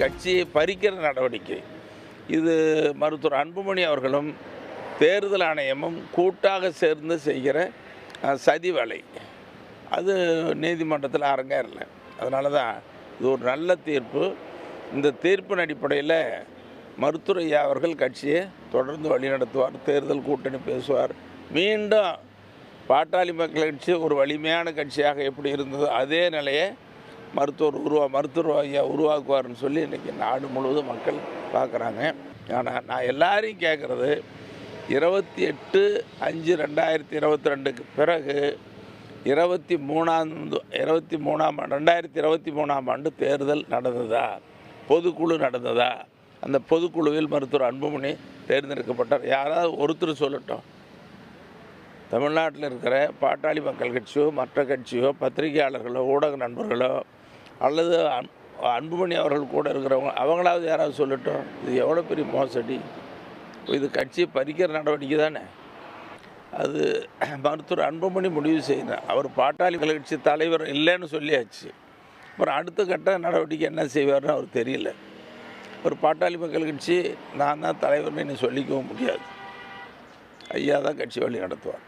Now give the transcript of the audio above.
கட்சியை பறிக்கிற நடவடிக்கை. இது மருத்துவர் அன்புமணி அவர்களும் தேர்தல் ஆணையமும் கூட்டாக சேர்ந்து செய்கிற சதி வேலை. அது நீதிமன்றத்தில் அரங்கேறல. அதனால தான் இது ஒரு நல்ல தீர்ப்பு. இந்த தீர்ப்பின் அடிப்படையில் மருத்துவர் ஐயா அவர்கள் கட்சியை தொடர்ந்து வழிநடத்துவார், தேர்தல் கூட்டணி பேசுவார். மீண்டும் பாட்டாளி மக்கள் கட்சி ஒரு வலிமையான கட்சியாக எப்படி இருந்ததோ அதே நிலையை மருத்துவர் ஐயா உருவாக்குவார்னு சொல்லி இன்றைக்கி நாடு முழுவதும் மக்கள் பார்க்குறாங்க. ஆனால் நான் எல்லாரையும் கேட்குறது, 28/5/2022க்கு பிறகு 2023ஆம் ஆண்டு தேர்தல் நடந்ததா, பொதுக்குழு நடந்ததா? அந்த பொதுக்குழுவில் மருத்துவர் அன்புமணி தேர்ந்தெடுக்கப்பட்டார். யாராவது ஒருத்தர் சொல்லட்டும். தமிழ்நாட்டில் இருக்கிற பாட்டாளி மக்கள் கட்சியோ மற்ற கட்சியோ பத்திரிகையாளர்களோ ஊடக நண்பர்களோ அல்லது அன்புமணி அவர்கள் கூட இருக்கிறவங்க அவங்களாவது யாராவது சொல்லட்டும். இது எவ்வளோ பெரிய மோசடி! இது கட்சியை பறிக்கிற நடவடிக்கை தானே. அது மருத்துவர் அன்புமணி முடிவு செய்யணும். அவர் பாட்டாளி மக்கள் கட்சி தலைவர் இல்லைன்னு சொல்லியாச்சு. அப்புறம் அடுத்த கட்ட நடவடிக்கை என்ன செய்வார்னு அவர் தெரியல. ஒரு பாட்டாளி மக்கள் கட்சி நான் தான் தலைவர்னு சொல்லிக்கவும் முடியாது. ஐயா தான் கட்சி வழி நடத்துவார்.